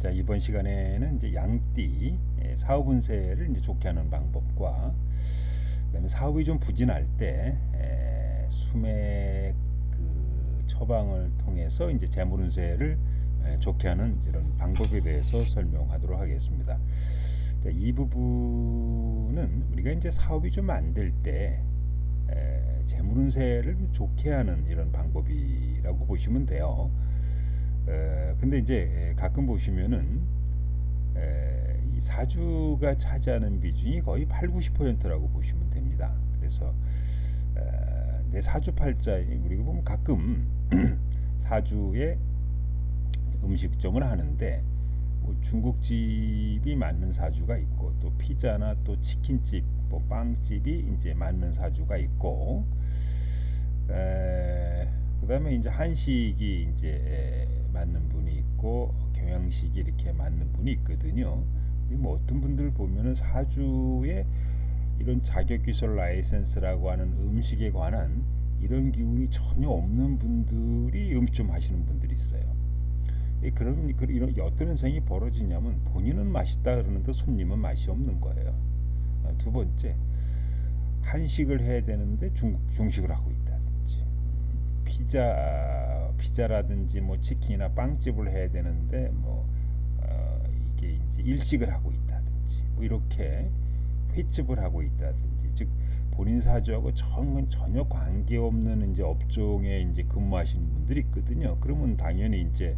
자, 이번 시간에는 이제 양띠 사업 운세를 이제 좋게 하는 방법과 그다음에 사업이 좀 부진할 때 수맥 그 처방을 통해서 이제 재물 운세를 좋게 하는 이런 방법에 대해서 설명하도록 하겠습니다. 자, 이 부분은 우리가 이제 사업이 좀 안 될 때 재물 운세를 좋게 하는 이런 방법이라고 보시면 돼요. 근데 이제 가끔 보시면은 이 사주가 차지하는 비중이 거의 8, 90%라고 보시면 됩니다. 그래서 내 사주팔자에 우리가 보면 가끔 사주에 음식점을 하는데 뭐 중국집이 맞는 사주가 있고 또 피자나 또 치킨집, 뭐 빵집이 이제 맞는 사주가 있고 그다음에 이제 한식이 이제 맞는 분이 있고 경양식이 이렇게 맞는 분이 있거든요. 뭐 어떤 분들 보면은 사주에 이런 자격기술 라이센스라고 하는 음식에 관한 이런 기운이 전혀 없는 분들이 음식점 하시는 분들이 있어요. 그런 이런 어떤 현상이 벌어지냐면 본인은 맛있다 그러는데 손님은 맛이 없는 거예요. 두 번째, 한식을 해야 되는데 중식을 하고 있다든지, 피자라든지 뭐 치킨이나 빵집을 해야 되는데 뭐 이게 이제 일식을 하고 있다든지, 뭐 이렇게 횟집을 하고 있다든지, 즉 본인 사주하고 전혀 관계없는 이제 업종에 이제 근무하시는 분들이 있거든요. 그러면 당연히 이제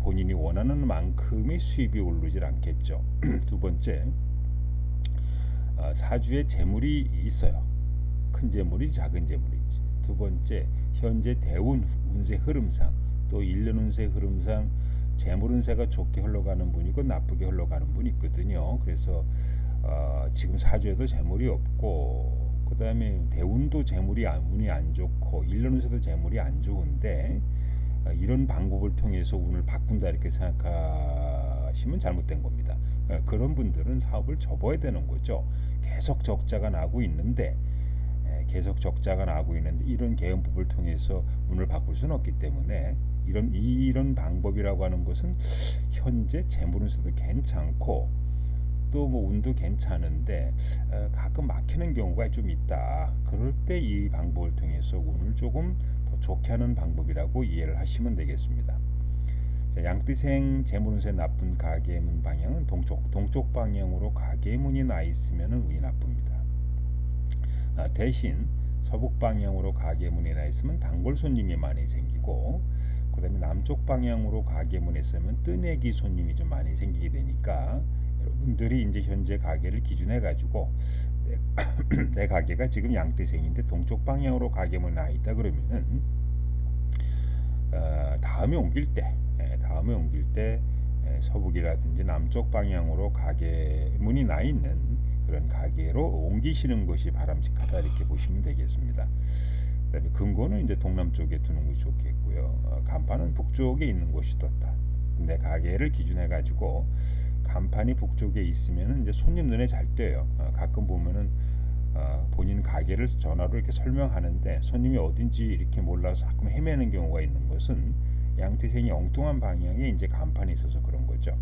본인이 원하는 만큼의 수입이 오르질 않겠죠. 두 번째, 사주에 재물이 있어요. 큰 재물이 작은 재물이지. 두 번째, 현재 대운 운세 흐름상 또 1년 운세 흐름상 재물 운세가 좋게 흘러가는 분이고 나쁘게 흘러가는 분이 있거든요. 그래서 지금 사주에도 재물이 없고 그 다음에 대운도 재물이 운이 안 좋고 1년 운세도 재물이 안 좋은데 이런 방법을 통해서 운을 바꾼다 이렇게 생각하시면 잘못된 겁니다. 그런 분들은 사업을 접어야 되는 거죠. 계속 적자가 나고 있는데 이런 개헌법을 통해서 운을 바꿀 수는 없기 때문에 이런 방법이라고 하는 것은 현재 재물운세도 괜찮고 또 뭐 운도 괜찮은데 가끔 막히는 경우가 좀 있다. 그럴 때 이 방법을 통해서 운을 조금 더 좋게 하는 방법이라고 이해를 하시면 되겠습니다. 자, 양띠생 재물운세 나쁜 가계문 방향은 동쪽 방향으로 가계문이 나 있으면 운이 나쁩니다. 대신 서북 방향으로 가계문이 나 있으면 단골 손님이 많이 생기고 그 다음에 남쪽 방향으로 가계문이 있으면 뜨내기 손님이 좀 많이 생기게 되니까 여러분들이 이제 현재 가게를 기준해 가지고 내 가게가 지금 양띠생인데 동쪽 방향으로 가게문이 나 있다 그러면은 다음에 옮길 때 서북이라든지 남쪽 방향으로 가게문이 나 있는 그런 가게로 옮기시는 것이 바람직하다 이렇게 보시면 되겠습니다. 그다음에 근거는 이제 동남쪽에 두는 것이 좋겠고요. 간판은 북쪽에 있는 곳이 좋다. 내 가게를 기준해 가지고 간판이 북쪽에 있으면은 이제 손님 눈에 잘 띄어요. 가끔 보면은 본인 가게를 전화로 이렇게 설명하는데 손님이 어딘지 이렇게 몰라서 가끔 헤매는 경우가 있는 것은 양띠생이 엉뚱한 방향에 이제 간판이 있어서 그런 거죠.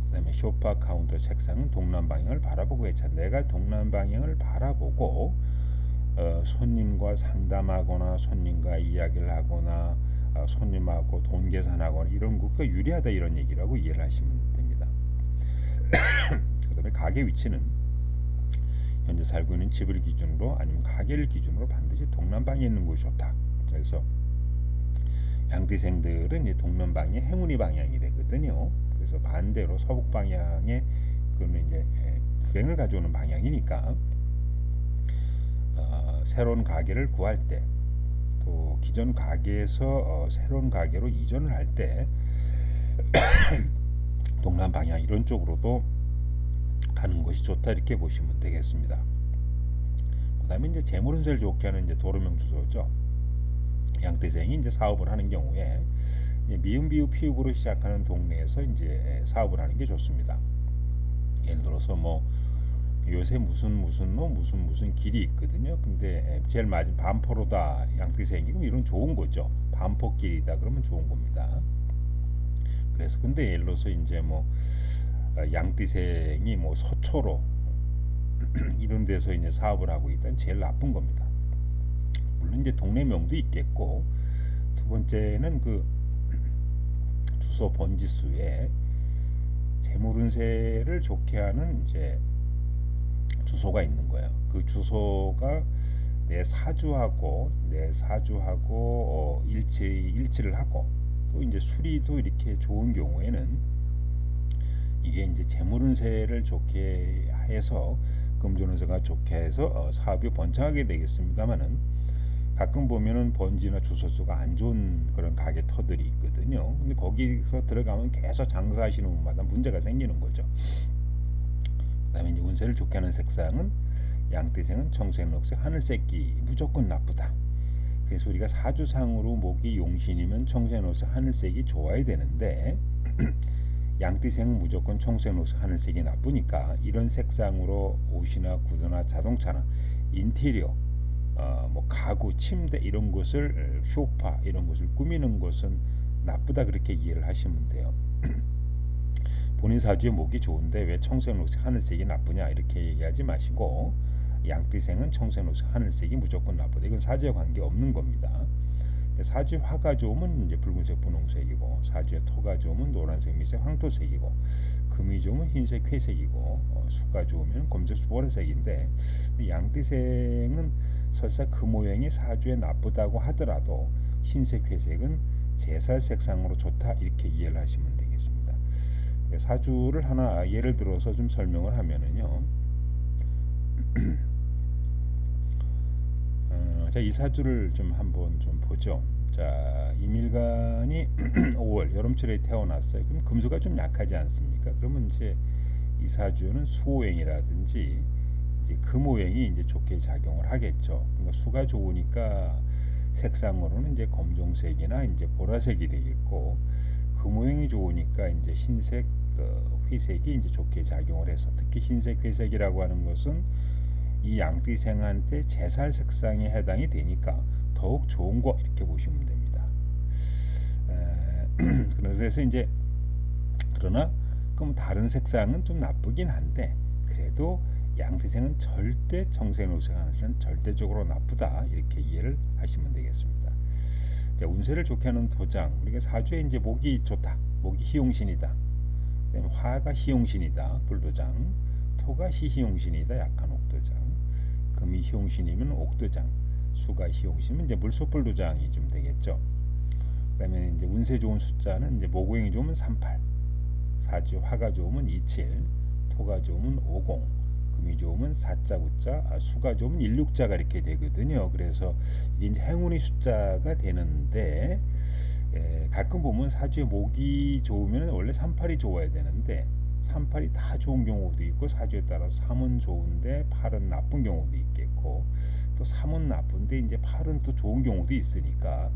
그다음에 소파 카운터 책상은 동남 방향을 바라보고 해차. 내가 동남 방향을 바라보고 손님과 상담하거나 손님과 이야기를 하거나 손님하고 돈 계산하거나 이런 것과 유리하다 이런 얘기라고 이해를 하시면 됩니다. 그 다음에 가게 위치는 현재 살고 있는 집을 기준으로 아니면 가게를 기준으로 반드시 동남방에 있는 곳이 좋다. 그래서 양띠생들은 이 동남방이 행운의 방향이 되거든요. 그래서 반대로 서북 방향에 그러면 이제 불행을 가져오는 방향이니까 새로운 가게를 구할 때 또 기존 가게에서 새로운 가게로 이전을 할 때 동남 방향 이런 쪽으로도 가는 것이 좋다 이렇게 보시면 되겠습니다. 그다음에 이제 재물운세를 좋게 하는 이제 도로명 주소죠. 양띠생이 이제 사업을 하는 경우에 미음 비읍 피읍으로 시작하는 동네에서 이제 사업을 하는 게 좋습니다. 예를 들어서 뭐 요새 무슨 길이 있거든요. 근데 제일 맞은 반포로다 양띠생이고 이런 좋은 거죠. 반포길이다 그러면 좋은 겁니다. 그래서 근데 예를 들어서 이제 뭐 양띠생이 뭐 서초로 이런 데서 이제 사업을 하고 있다면 제일 나쁜 겁니다. 물론 이제 동네명도 있겠고, 두 번째는 그 주소 번지수에 재물운세를 좋게 하는 이제 주소가 있는 거예요. 그 주소가 내 사주하고 일치를 하고, 또 이제 수리도 이렇게 좋은 경우에는 이게 이제 재물운세를 좋게 해서 금전운세가 좋게 해서 사업이 번창하게 되겠습니다만은, 가끔 보면은 번지나 주소수가 안 좋은 그런 가게 터들이 있거든요. 근데 거기서 들어가면 계속 장사하시는 분마다 문제가 생기는 거죠. 그다음에 이제 운세를 좋게 하는 색상은 양띠생은 청색, 녹색, 하늘색이 무조건 나쁘다. 그래서 우리가 사주상으로 목이 용신이면 청색, 녹색, 하늘색이 좋아야 되는데 양띠생은 무조건 청색, 녹색, 하늘색이 나쁘니까 이런 색상으로 옷이나 구두나 자동차나 인테리어, 뭐 가구, 침대 이런 것을 소파 이런 것을 꾸미는 것은 나쁘다 그렇게 이해를 하시면 돼요. 본인 사주의 목이 좋은데 왜 청색, 녹색, 하늘색이 나쁘냐 이렇게 얘기하지 마시고 양띠생은 청색, 녹색, 하늘색이 무조건 나쁘다. 이건 사주에 관계 없는 겁니다. 사주에 화가 좋으면 이제 붉은색, 분홍색이고, 사주에 토가 좋으면 노란색, 미색, 황토색이고, 금이 좋으면 흰색, 회색이고, 수가 좋으면 검정색, 보라색인데, 양띠생은 설사 그 모양이 사주에 나쁘다고 하더라도 흰색, 회색은 제살 색상으로 좋다 이렇게 이해를 하시면 되겠습니다. 사주를 하나 예를 들어서 좀 설명을 하면은요. 자, 이 사주를 좀 한번 좀 보죠. 자, 임일간이 5월 여름철에 태어났어요. 그럼 금수가 좀 약하지 않습니까? 그러면 이제 이 사주는 수오행이라든지 이제 금오행이 이제 좋게 작용을 하겠죠. 그러니까 수가 좋으니까 색상으로는 이제 검정색이나 이제 보라색이 되겠고, 금오행이 좋으니까 이제 흰색, 회색이 이제 좋게 작용을 해서, 특히 흰색, 회색이라고 하는 것은 이 양띠생한테 제살 색상에 해당이 되니까 더욱 좋은 거 이렇게 보시면 됩니다. 그래서 이제 그러나 그럼 다른 색상은 좀 나쁘긴 한데 그래도 양띠생은 절대 청색, 녹색, 하늘색은 절대적으로 나쁘다 이렇게 이해를 하시면 되겠습니다. 자, 운세를 좋게 하는 도장, 우리가 사주에 이제 목이 좋다, 목이 희용신이다, 화가 희용신이다, 불도장, 토가 희희용신이다, 약한 옥도장, 금이 희용신이면 옥도장, 수가 희용신이면 이제 물소불도장이 좀 되겠죠. 그다음에 이제 운세 좋은 숫자는 이제 목오행이 좋으면 38, 사주 화가 좋으면 27, 토가 좋으면 50, 금이 좋으면 4자, 9자, 수가 좋으면 16자가 이렇게 되거든요. 그래서 이게 이제 행운의 숫자가 되는데, 가끔 보면 사주에 목이 좋으면 원래 38이 좋아야 되는데 38이 다 좋은 경우도 있고, 사주에 따라서 3은 좋은데 8은 나쁜 경우도 있겠고, 또 3은 나쁜데 이제 8은 또 좋은 경우도 있으니까,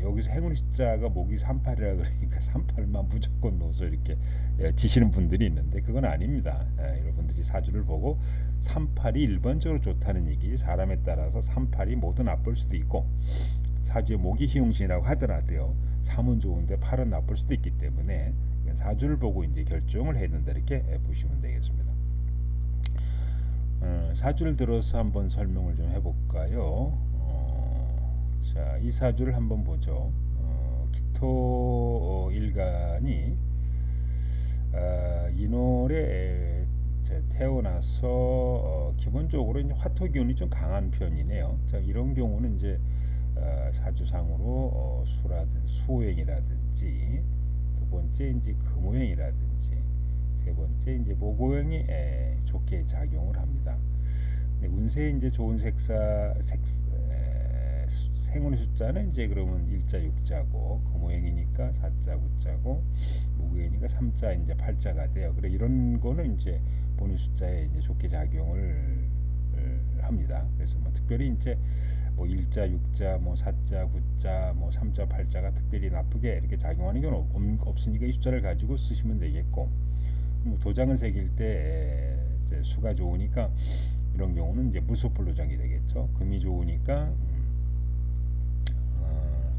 여기서 행운의 숫자가 목이 38이라 그러니까 38만 무조건 넣어서 이렇게 지시는 분들이 있는데 그건 아닙니다. 여러분들이 사주를 보고 38이 일반적으로 좋다는 얘기, 사람에 따라서 38이 모두 나쁠 수도 있고, 사주에 목이 희용신이라고 하더라도요 3은 좋은데 8은 나쁠 수도 있기 때문에 사주를 보고 이제 결정을 해야 된다 이렇게 보시면 되겠습니다. 사주를 들어서 한번 설명을 좀 해볼까요? 자, 이 사주를 한번 보죠. 기토 일간이 인월에 태어나서 기본적으로 이제 화토 기운이 좀 강한 편이네요. 자, 이런 경우는 이제 사주상으로 수오행이라든지, 두 번째 이제 금오행이라든지, 세 번째 이제 목오행이 좋게 작용을 합니다. 운세 이제 좋은 행운의 숫자는 이제 그러면 1자, 6자고, 금오행이니까 4자, 9자고, 목오행이니까 3자, 이제 8자가 돼요. 그래 이런 거는 이제 본인 숫자에 이제 좋게 작용을 합니다. 그래서 뭐 특별히 이제 뭐 1자, 6자, 뭐 4자, 9자, 뭐 3자, 8자가 특별히 나쁘게 이렇게 작용하는 건 없으니까 이 숫자를 가지고 쓰시면 되겠고, 뭐 도장을 새길 때 이제 수가 좋으니까 이런 경우는 이제 무소불도장이 되겠죠. 금이 좋으니까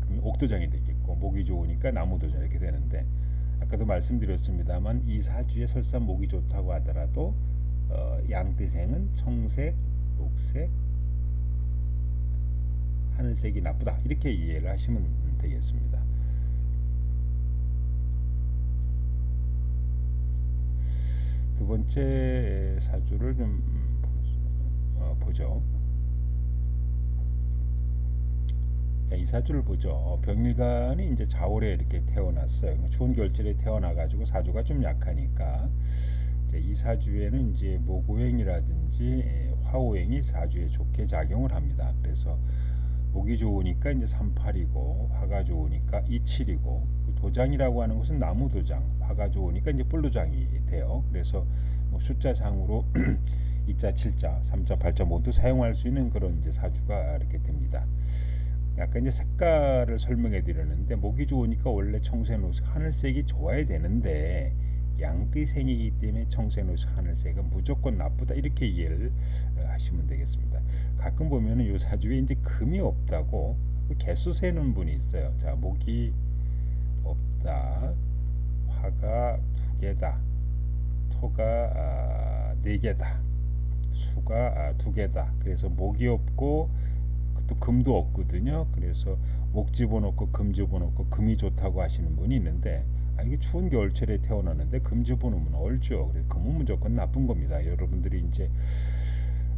금이 옥도장이 되겠고, 목이 좋으니까 나무도장 이렇게 되는데, 아까도 말씀드렸습니다만 이 사주에 설사 목이 좋다고 하더라도 양띠생은 청색, 녹색, 하늘색이 나쁘다 이렇게 이해를 하시면 되겠습니다. 두 번째 사주를 좀 보죠. 자, 이 사주를 보죠. 병일간이 이제 자월에 이렇게 태어났어요. 추운 겨울철에 태어나가지고 사주가 좀 약하니까 이 사주에는 이제 목오행이라든지 화오행이 사주에 좋게 작용을 합니다. 그래서 목이 좋으니까 이제 38이고, 화가 좋으니까 27이고, 도장이라고 하는 것은 나무 도장, 화가 좋으니까 이제 뿔도장이 돼요. 그래서 뭐 숫자상으로 2자, 7자, 3자, 8자 모두 사용할 수 있는 그런 이제 사주가 이렇게 됩니다. 아까 이제 색깔을 설명해 드렸는데, 목이 좋으니까 원래 청색, 녹색, 하늘색이 좋아야 되는데 양띠생이기 때문에 청색, 녹색, 하늘색은 무조건 나쁘다 이렇게 이해를 하시면 되겠습니다. 가끔 보면은 요 사주에 이제 금이 없다고 개수 세는 분이 있어요. 자, 목이 없다, 화가 2개다, 토가 4개다, 수가 2개다. 그래서 목이 없고 또 금도 없거든요. 그래서 목 집어넣고 금 집어넣고 금이 좋다고 하시는 분이 있는데, 이게 추운 겨울철에 태어났는데 금 집어넣으면 얼죠. 그래서 금은 무조건 나쁜 겁니다. 여러분들이 이제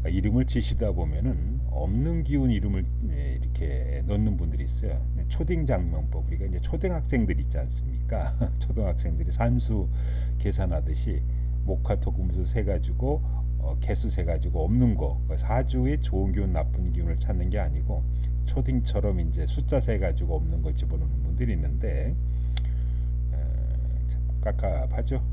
이름을 지시다 보면은 없는 기운 이름을 이렇게 넣는 분들이 있어요. 초딩장명법, 우리가 이제 초등학생들 있지 않습니까? 초등학생들이 산수 계산하듯이 목화토 금수 세 가지고 개수 세 가지고 없는 거, 사주에 좋은 기운 나쁜 기운을 찾는 게 아니고 초딩처럼 이제 숫자 세 가지고 없는 거 집어넣는 분들이 있는데 깝깝하죠.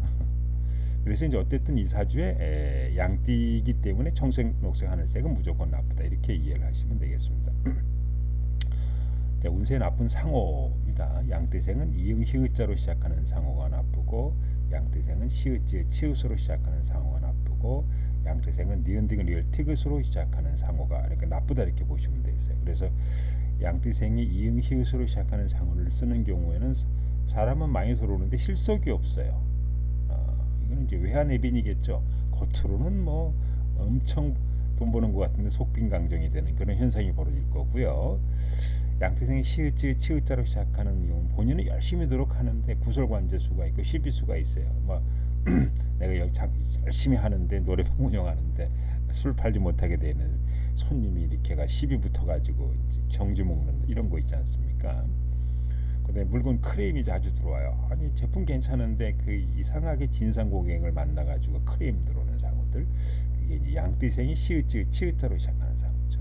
그래서 이제 어쨌든 이 사주에 양띠이기 때문에 청색, 녹색, 하늘색은 무조건 나쁘다 이렇게 이해를 하시면 되겠습니다. 자, 운세 나쁜 상호입니다. 양띠생은 이응 히읗자로 시작하는 상호가 나쁘고, 양띠생은 시읒 지읒 치읒으로 시작하는 상호가 나쁘고, 양띠생은 니은 디귿 리을 티귿으로 시작하는 상호가 이렇게 나쁘다 이렇게 보시면 되겠어요. 그래서 양띠생이 이응 히읗으로 시작하는 상호를 쓰는 경우에는 사람은 많이 들어오는데 실속이 없어요. 이거는 이제 외환내빈이겠죠. 겉으로는 뭐 엄청 돈 버는 것 같은데 속빈강정이 되는 그런 현상이 벌어질 거고요. 양띠생이 시읒지읒 치읒자로 시작하는 경우는 본인은 열심히 노력하는데 구설관제수가 있고 시비수가 있어요. 뭐 내가 여기 열심히 하는데 노래방 운영하는데 술 팔지 못하게 되는 손님이 이렇게가 시비 붙어가지고 정지 먹는 이런 거 있지 않습니까? 근데 물건 크레임이 자주 들어와요. 아니 제품 괜찮은데 그 이상하게 진상 고객을 만나가지고 크레임 들어오는 상호들, 그게 이제 양띠생이 시읒지읒 치읒자로 시작하는 상호죠.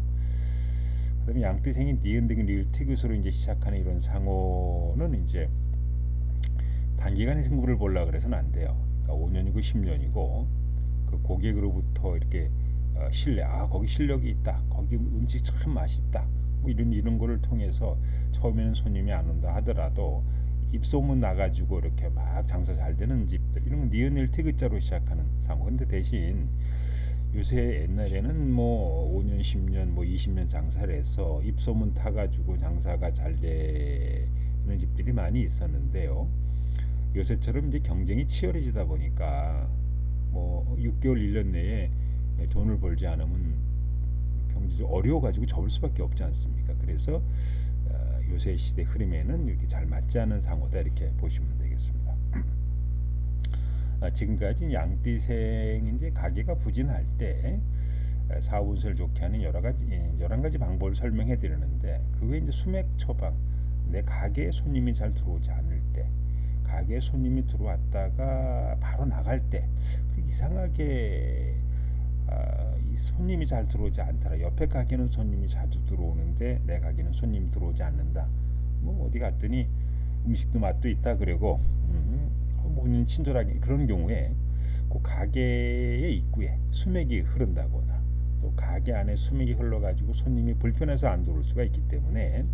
그다음에 양띠생이 니은 디귿 리을 티귿으로 이제 시작하는 이런 상호는 이제 단기간에 승부를 보려 그래서는 안 돼요. 그러니까 5년이고 10년이고 그 고객으로부터 이렇게 신뢰, 거기 실력이 있다, 거기 음식 참 맛있다, 뭐 이런 거를 통해서 처음에는 손님이 안 온다 하더라도 입소문 나가지고 이렇게 막 장사 잘 되는 집들, 이런 건 니은일 티귿자로 시작하는 상호. 근데 대신 요새 옛날에는 뭐 5년 10년 뭐 20년 장사를 해서 입소문 타가지고 장사가 잘 되는 집들이 많이 있었는데요. 요새처럼 이제 경쟁이 치열해지다 보니까 뭐 6개월 1년 내에 돈을 벌지 않으면 경제적으로 어려워가지고 접을 수밖에 없지 않습니까? 그래서 요새 시대 흐름에는 이렇게 잘 맞지 않는 상호다 이렇게 보시면 되겠습니다. 지금까지 양띠생 이제 가게가 부진할 때 사업 운세를 좋게 하는 여러 가지 방법을 설명해 드렸는데, 그 외에 이제 수맥 처방, 내 가게에 손님이 잘 들어오지 않을 때, 가게에 손님이 들어왔다가 바로 나갈 때 이상하게 이 손님이 잘 들어오지 않더라. 옆에 가게는 손님이 자주 들어오는데 내 가게는 손님이 들어오지 않는다. 뭐 어디 갔더니 음식도 맛도 있다 그러고 본인 친절하게, 그런 경우에 그 가게의 입구에 수맥이 흐른다거나 또 가게 안에 수맥이 흘러가지고 손님이 불편해서 안 들어올 수가 있기 때문에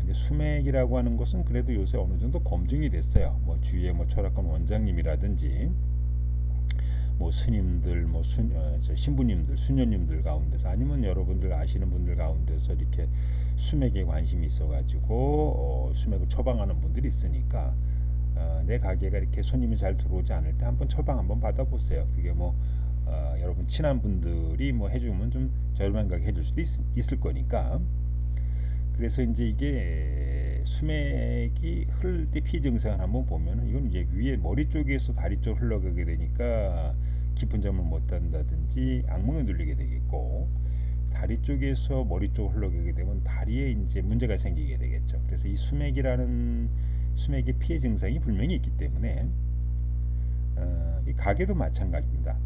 이제 수맥이라고 하는 것은 그래도 요새 어느 정도 검증이 됐어요. 뭐 주위에 뭐 철학관 원장님이라든지 뭐 스님들, 뭐 신부님들, 수녀님들 가운데서, 아니면 여러분들 아시는 분들 가운데서 이렇게 수맥에 관심이 있어가지고 수맥을 처방하는 분들이 있으니까 내 가게가 이렇게 손님이 잘 들어오지 않을 때 한번 처방 한번 받아보세요. 그게 뭐 여러분 친한 분들이 뭐 해주면 좀 저렴한 가격에 해줄 수도 있을 거니까. 그래서 이제 이게 수맥이 흐를 때 피해 증상을 한번 보면은 이건 이제 위에 머리 쪽에서 다리 쪽 흘러가게 되니까 깊은 잠을 못 잔다든지 악몽에 눌리게 되겠고, 다리 쪽에서 머리 쪽 흘러가게 되면 다리에 이제 문제가 생기게 되겠죠. 그래서 이 수맥의 피해 증상이 분명히 있기 때문에 이 가게도 마찬가지입니다.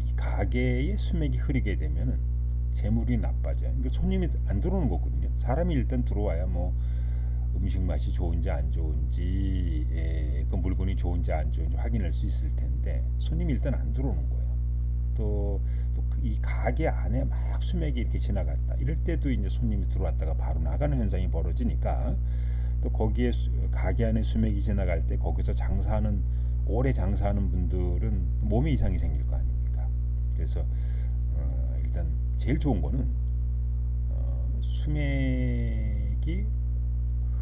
이 가게에 수맥이 흐르게 되면은 재물이 나빠져요. 그러니까 손님이 안 들어오는 거거든요. 사람이 일단 들어와야 뭐 음식 맛이 좋은지 안 좋은지, 그 물건이 좋은지 안 좋은지 확인할 수 있을 텐데 손님이 일단 안 들어오는 거예요. 또 이 가게 안에 막 수맥이 이렇게 지나갔다 이럴 때도 이제 손님이 들어왔다가 바로 나가는 현상이 벌어지니까, 또 거기에 가게 안에 수맥이 지나갈 때 거기서 오래 장사하는 분들은 몸에 이상이 생길 거 아닙니까? 그래서 일단 제일 좋은 거는 수맥이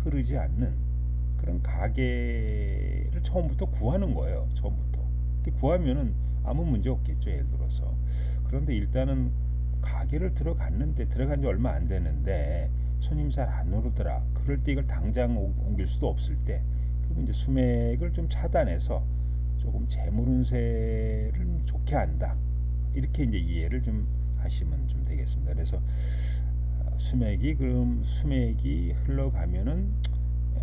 흐르지 않는 그런 가게를 처음부터 구하는 거예요. 처음부터 구하면은 아무 문제 없겠죠, 예를 들어서. 그런데 일단은 가게를 들어간 지 얼마 안 되는데 손님이 잘 안 오르더라. 그럴 때 이걸 당장 옮길 수도 없을 때, 그럼 이제 수맥을 좀 차단해서 조금 재물 운세를 좋게 한다, 이렇게 이제 이해를 좀 하시면 좀 되겠습니다. 그래서 수맥이 흘러가면은,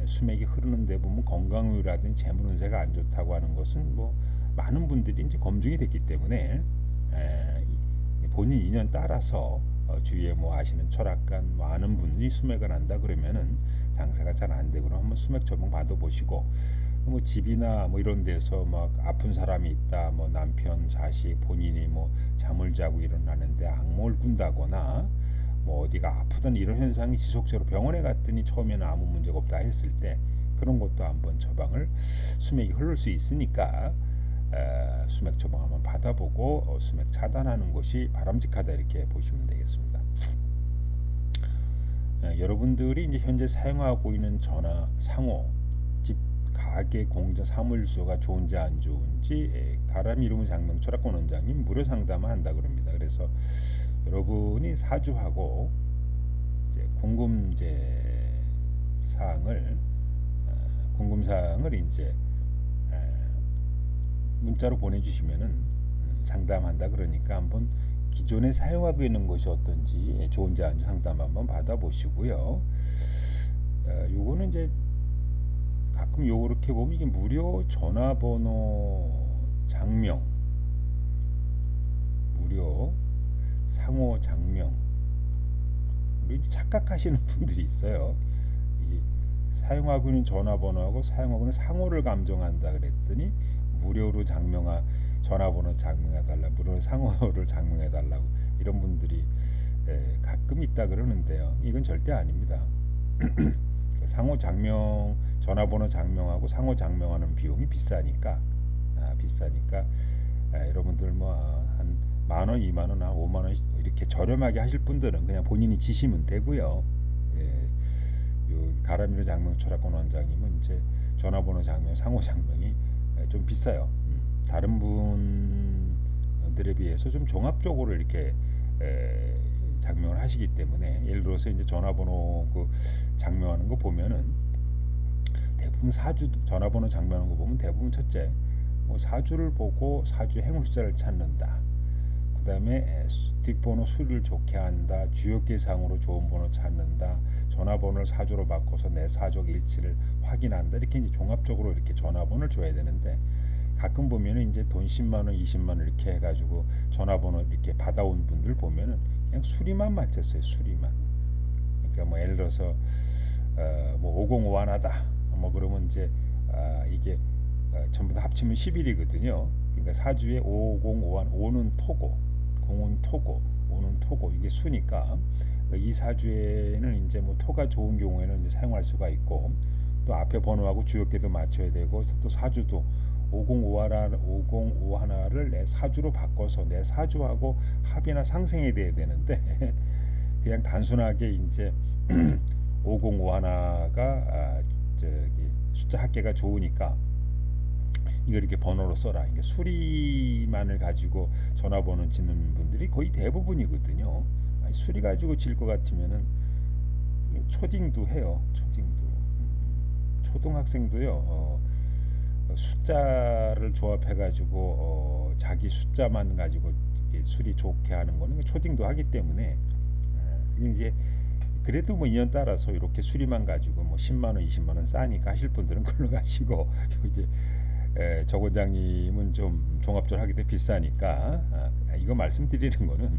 수맥이 흐르는 데 보면 건강운이라든지 재물 운세가 안 좋다고 하는 것은 뭐 많은 분들이 이제 검증이 됐기 때문에 본인 인연 따라서 주위에 뭐 아시는 철학관 많은 분이 수맥을 한다 그러면은 장사가 잘 안 되고 한번 수맥 처방 받아보시고, 뭐 집이나 뭐 이런 데서 막 아픈 사람이 있다, 뭐 남편, 자식, 본인이 뭐 잠을 자고 일어나는데 악몽을 꾼다거나 뭐 어디가 아프던 이런 현상이 지속적으로 병원에 갔더니 처음에는 아무 문제가 없다 했을 때, 그런 것도 한번 처방을, 수맥이 흐를 수 있으니까 수맥 처방 한번 받아보고 수맥 차단하는 것이 바람직하다, 이렇게 보시면 되겠습니다. 여러분들이 이제 현재 사용하고 있는 전화, 상호, 집, 가게, 공장, 사무실소가 좋은지 안 좋은지 가람 이름은 장명 철학관 원장님 무료 상담을 한다 그럽니다. 그래서 여러분이 사주하고 이제 궁금사항을 이제 문자로 보내주시면은 상담한다 그러니까 한번 기존에 사용하고 있는 것이 어떤지, 좋은지 안 좋은지 상담 한번 받아보시고요. 요거는 이제 가끔 요렇게 보면 이게 무료 전화번호 장명, 무료 상호 장명, 이제 착각하시는 분들이 있어요. 사용하고 있는 전화번호하고 사용하고 있는 상호를 감정한다 그랬더니 무료로 전화번호 장명해달라, 무료로 상호를 장명해달라고 이런 분들이 가끔 있다 그러는데요. 이건 절대 아닙니다. 상호 장명, 전화번호 장명하고 상호 장명하는 비용이 비싸니까 여러분들 뭐 한 만원, 2만원, 5만원 이렇게 저렴하게 하실 분들은 그냥 본인이 지시면 되고요. 가람이로 장명 철학관 원장님은 이제 전화번호 장명, 상호 장명이 좀 비싸요. 다른 분들에 비해서 좀 종합적으로 이렇게 장명을 하시기 때문에, 예를 들어서 이제 전화번호 장명하는 거 보면은 대부분 전화번호 장명하는 거 보면 대부분 첫째, 뭐 사주를 보고 사주 행운숫자를 찾는다. 그 다음에 뒷번호 수를 좋게 한다. 주역계상으로 좋은 번호 찾는다. 전화번호를 사주로 바꿔서 내 사적 일치를 확인한다. 이렇게 이제 종합적으로 이렇게 전화번호를 줘야 되는데, 가끔 보면은 이제 돈 10만원, 20만원 이렇게 해가지고 전화번호 이렇게 받아온 분들 보면은 그냥 수리만 맞췄어요. 수리만. 그러니까 뭐 예를 들어서 뭐 505 하나다. 뭐 그러면 이제 이게 전부 다 합치면 11이거든요. 그러니까 사주에 505, 5는 토고, 0은 토고, 5는 토고, 이게 수니까 이 사주에는 이제 뭐 토가 좋은 경우에는 이제 사용할 수가 있고, 또 앞에 번호하고 주역계도 맞춰야 되고, 또 사주도 505 하나를 내 사주로 바꿔서 내 사주하고 합이나 상생이 돼야 되는데 그냥 단순하게 이제 505 하나가 저기 숫자 합계가 좋으니까 이걸 이렇게 번호로 써라. 이게 수리만을 가지고 전화번호 짓는 분들이 거의 대부분이거든요. 아니, 수리 가지고 질 것 같으면은 초딩도 해요. 초딩도 초등학생도요. 숫자를 조합해 가지고 자기 숫자만 가지고 이렇게 수리 좋게 하는 거는 초딩도 하기 때문에 이제 그래도 뭐 인연 따라서 이렇게 수리만 가지고 뭐 10만 원, 20만 원 싸니까 하실 분들은 걸로 가시고 이제 정 원장님은 좀 종합적으로 하기 때문에 비싸니까 이거 말씀드리는 거는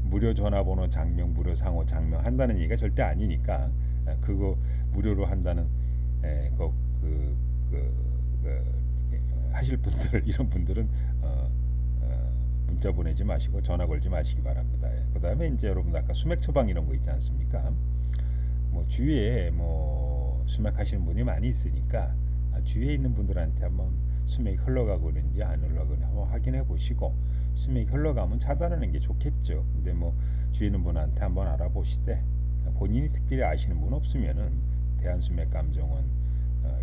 무료 전화번호 장명, 무료 상호 장명 한다는 얘기가 절대 아니니까 그거 무료로 한다는 그, 그, 그, 하실 분들 이런 분들은 문자 보내지 마시고 전화 걸지 마시기 바랍니다. 그 다음에 이제 여러분 아까 수맥 처방 이런 거 있지 않습니까? 뭐 주위에 뭐 수맥 하시는 분이 많이 있으니까 주위에 있는 분들한테 한번 수맥이 흘러가고 있는지 안 흘러가고 있는지 한번 확인해 보시고 수맥이 흘러가면 차단하는 게 좋겠죠. 근데 뭐 주위에 있는 분한테 한번 알아보시되 본인이 특별히 아시는 분 없으면은 대한수맥감정원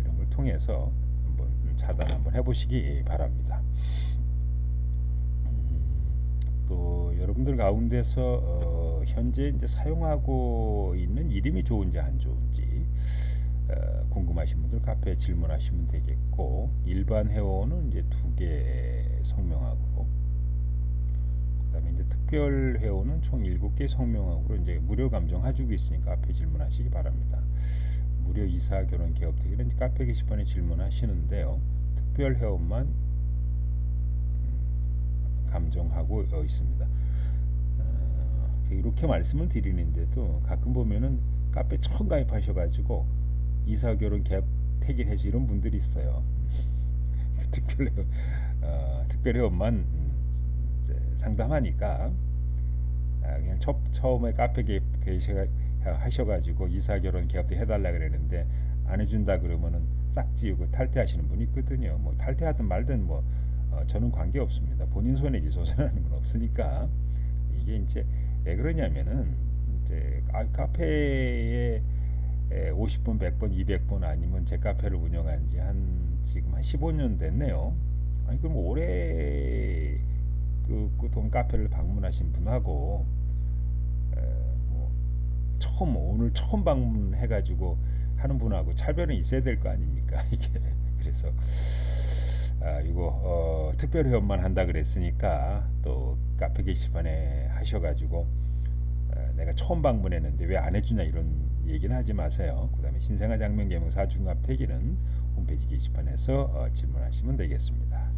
이런 걸 통해서 한번 차단 한번 해보시기 바랍니다. 또 여러분들 가운데서 현재 이제 사용하고 있는 이름이 좋은지 안 좋은지 궁금하신 분들 카페에 질문하시면 되겠고, 일반 회원은 이제 2개 성명하고, 그다음에 이제 특별 회원은 총 7개 성명하고 이제 무료 감정 해주고 있으니까 카페 질문하시기 바랍니다. 무료 이사 결혼 개업 대기는 카페 게시판에 질문하시는데요. 특별 회원만 감정하고 있습니다. 이렇게 말씀을 드리는데도 가끔 보면은 카페 처음 가입하셔가지고 이사 결혼 개업 택일해서 이런 분들이 있어요. 특별 회원만 상담하니까 그냥 처음에 카페 하셔가지고 이사 결혼 개업도 해달라 그랬는데 안 해준다 그러면은 싹 지우고 탈퇴하시는 분이 있거든요. 뭐 탈퇴하든 말든 뭐 저는 관계 없습니다. 본인 손해지 조선하는 건 없으니까. 이게 이제 왜 그러냐면은 이제 카페에 50번, 100번, 200번 아니면 제 카페를 운영한 지 지금 한 15년 됐네요. 아니 그럼 올해 돈 카페를 방문하신 분하고 뭐 오늘 처음 방문해가지고 하는 분하고 차별은 있어야 될 거 아닙니까? 이게 그래서 이거 특별 회원만 한다 그랬으니까 또 카페 게시판에 하셔가지고 내가 처음 방문했는데 왜 안 해주냐 이런 얘기는 하지 마세요. 그 다음에 신생아 장면 개명 4중합 태기는 홈페이지 게시판에서 질문하시면 되겠습니다.